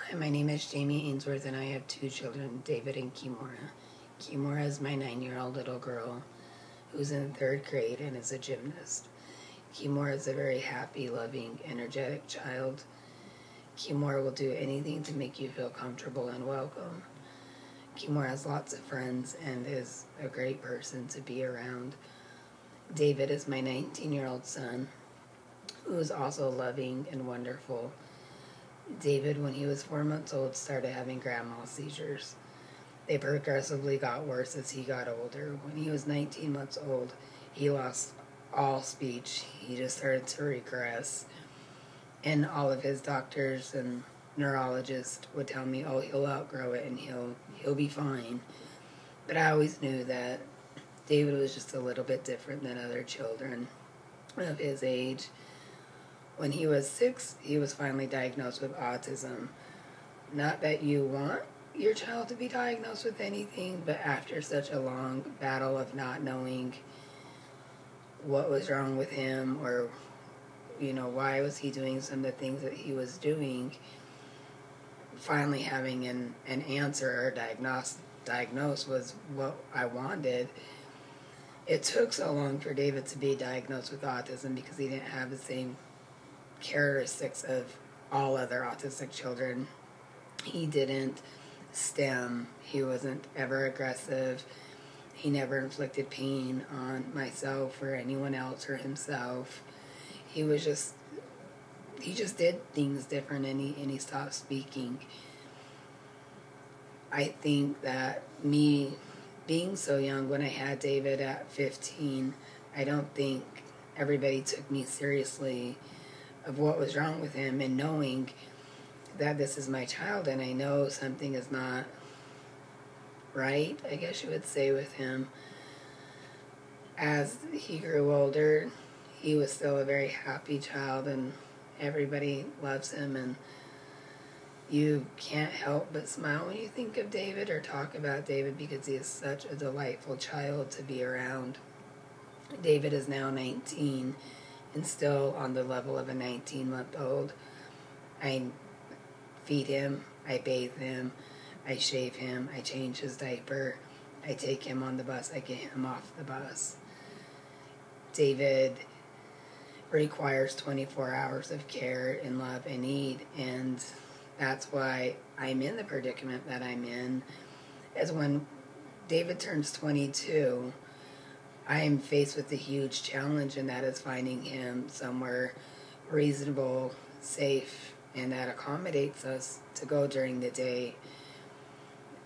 Hi, my name is Jamie Ainsworth, and I have two children, David and Kimora. Kimora is my 9-year-old little girl who's in third grade and is a gymnast. Kimora is a very happy, loving, energetic child. Kimora will do anything to make you feel comfortable and welcome. Kimora has lots of friends and is a great person to be around. David is my 19-year-old son, who is also loving and wonderful. David, when he was 4 months old, started having grand mal seizures. They progressively got worse as he got older. When he was 19 months old, he lost all speech. He just started to regress. And all of his doctors and neurologists would tell me, oh, he'll outgrow it and he'll be fine. But I always knew that David was just a little bit different than other children of his age. When he was 6, he was finally diagnosed with autism. Not that you want your child to be diagnosed with anything, but after such a long battle of not knowing what was wrong with him or, why was he doing some of the things that he was doing, finally having an answer or diagnose was what I wanted. It took so long for David to be diagnosed with autism because he didn't have the same characteristics of all other autistic children. He didn't stem. He wasn't ever aggressive. He never inflicted pain on myself or anyone else or himself. He just did things different, and he stopped speaking. I think that me being so young when I had David at 15, I don't think everybody took me seriously of what was wrong with him, and knowing that this is my child and I know something is not right, I guess you would say, with him. As he grew older, he was still a very happy child and everybody loves him, and you can't help but smile when you think of David or talk about David because he is such a delightful child to be around. David is now 19 and still on the level of a 19-month-old. I feed him, I bathe him, I shave him, I change his diaper, I take him on the bus, I get him off the bus. David requires 24 hours of care and love and need, and that's why I'm in the predicament that I'm in. As when David turns 22, I am faced with a huge challenge, and that is finding him somewhere reasonable, safe, and that accommodates us to go during the day.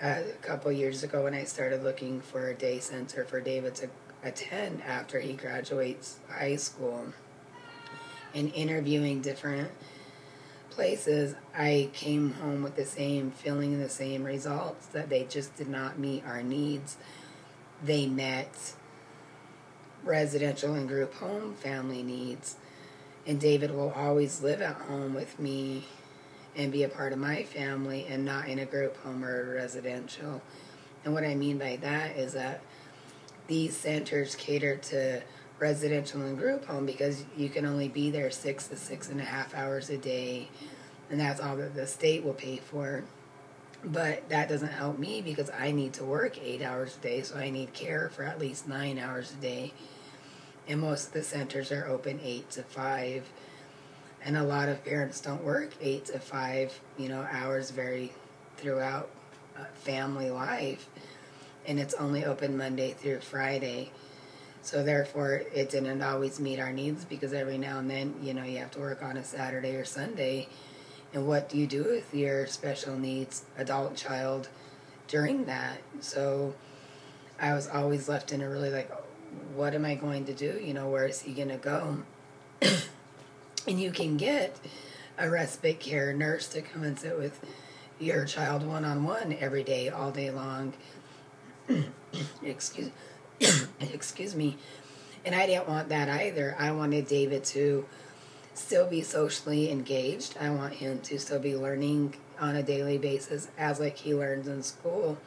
A couple years ago when I started looking for a day center for David to attend after he graduates high school and interviewing different places, I came home with the same feeling and the same results, that they just did not meet our needs. They met residential and group home family needs, and David will always live at home with me and be a part of my family and not in a group home or a residential. And what I mean by that is that these centers cater to residential and group home because you can only be there 6 to 6.5 hours a day, and that's all that the state will pay for. But that doesn't help me because I need to work 8 hours a day, so I need care for at least 9 hours a day. And most of the centers are open 8 to 5. And a lot of parents don't work 8 to 5, hours throughout family life. And it's only open Monday through Friday. So therefore, it didn't always meet our needs because every now and then, you have to work on a Saturday or Sunday. And what do you do with your special needs adult child during that? So I was always left in a really what am I going to do? Where is he going to go? And you can get a respite care nurse to come and sit with your child one-on-one every day, all day long. Excuse me. And I didn't want that either. I wanted David to still be socially engaged. I want him to still be learning on a daily basis as he learns in school,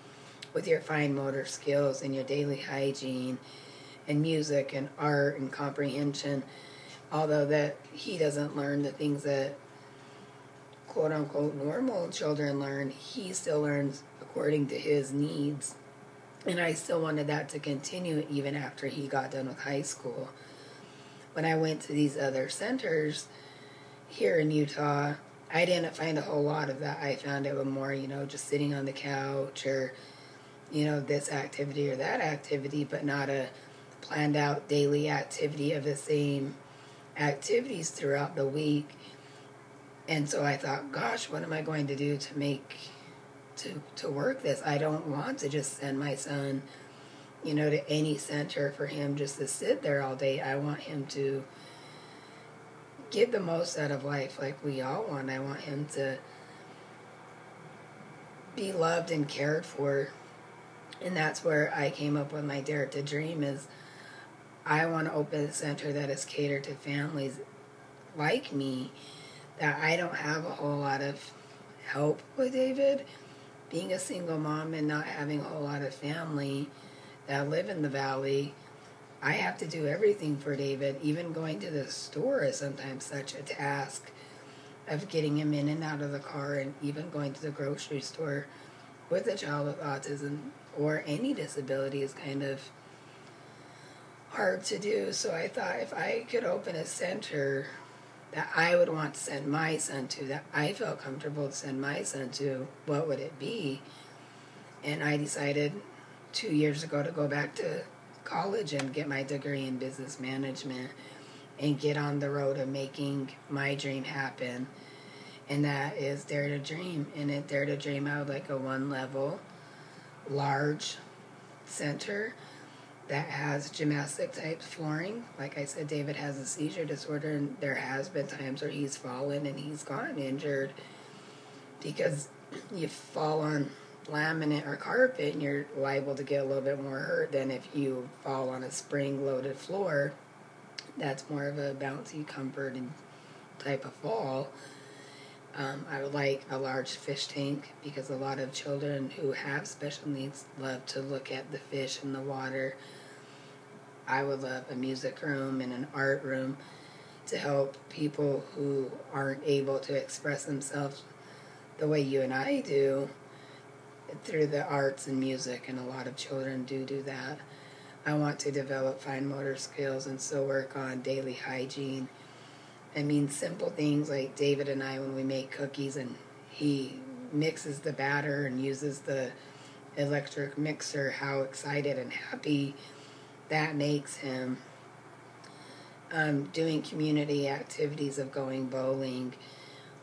with your fine motor skills and your daily hygiene and music and art and comprehension. Although that he doesn't learn the things that quote unquote normal children learn, he still learns according to his needs. And I still wanted that to continue even after he got done with high school. When I went to these other centers here in Utah, I didn't find a whole lot of that. I found it was more, just sitting on the couch or, this activity or that activity, but not a planned out daily activity of the same activities throughout the week. And so I thought, gosh, what am I going to do to work this? I don't want to just send my son, to any center for him just to sit there all day. I want him to get the most out of life like we all want. I want him to be loved and cared for. And that's where I came up with my Dare to Dream is I want to open a center that is catered to families like me, that I don't have a whole lot of help with David. Being a single mom and not having a whole lot of family that live in the valley, I have to do everything for David. Even going to the store is sometimes such a task of getting him in and out of the car, and even going to the grocery store with a child with autism or any disability is kind of hard to do. So I thought if I could open a center that I would want to send my son to, that I felt comfortable to send my son to, what would it be? And I decided 2 years ago to go back to college and get my degree in business management and get on the road of making my dream happen. And that is Dare to Dream. And at Dare to Dream, I would like a one-level, large center that has gymnastic-type flooring. Like I said, David has a seizure disorder, and there has been times where he's fallen and he's gotten injured because you fall on laminate or carpet and you're liable to get a little bit more hurt than if you fall on a spring-loaded floor. That's more of a bouncy, comforting type of fall. I would like a large fish tank because a lot of children who have special needs love to look at the fish in the water. I would love a music room and an art room to help people who aren't able to express themselves the way you and I do through the arts and music, and a lot of children do that. I want to develop fine motor skills and still work on daily hygiene. I mean, simple things like David and I, when we make cookies and he mixes the batter and uses the electric mixer, how excited and happy that makes him. Doing community activities of going bowling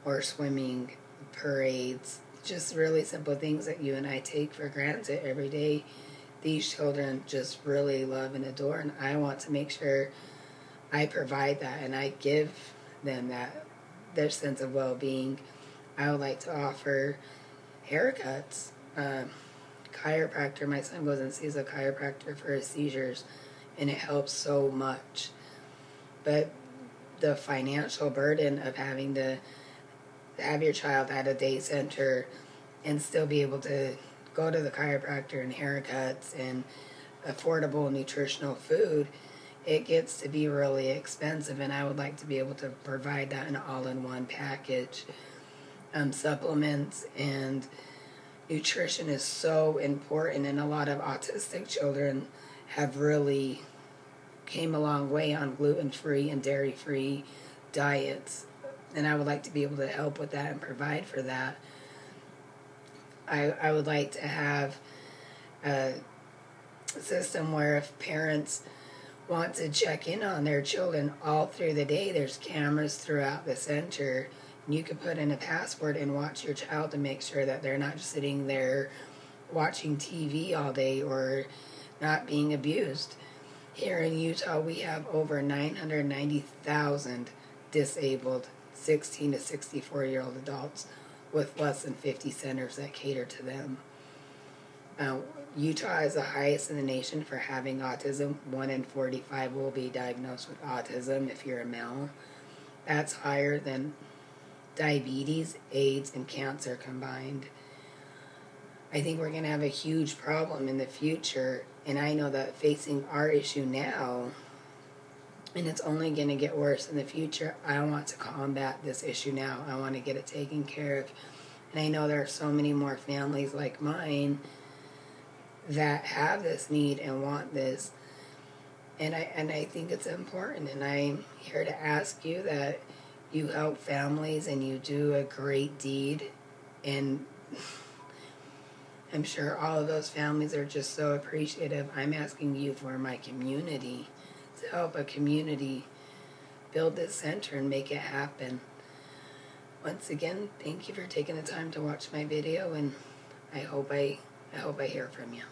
or swimming, parades, just really simple things that you and I take for granted every day. These children just really love and adore, and I want to make sure I provide that and I give them that, their sense of well-being. I would like to offer haircuts, chiropractor. My son goes and sees a chiropractor for his seizures, and it helps so much. But the financial burden of having to have your child at a day center and still be able to go to the chiropractor and haircuts and affordable nutritional food, it gets to be really expensive, and I would like to be able to provide that in an all-in-one package. Supplements and nutrition is so important, and a lot of autistic children have really came a long way on gluten-free and dairy-free diets, and I would like to be able to help with that and provide for that. I would like to have a system where if parents want to check in on their children all through the day, there's cameras throughout the center, and you can put in a password and watch your child to make sure that they're not just sitting there watching TV all day or not being abused. Here in Utah, we have over 990,000 disabled 16 to 64-year-old adults with less than 50 centers that cater to them. Utah is the highest in the nation for having autism. 1 in 45 will be diagnosed with autism if you're a male. That's higher than diabetes, AIDS, and cancer combined. I think we're going to have a huge problem in the future, and I know that facing our issue now and it's only going to get worse in the future. I want to combat this issue now. I want to get it taken care of. And I know there are so many more families like mine that have this need and want this. And I think it's important. And I'm here to ask you that you help families and you do a great deed. And I'm sure all of those families are just so appreciative. I'm asking you for my community to help a community build this center and make it happen. Once again, thank you for taking the time to watch my video, and I hope I hear from you.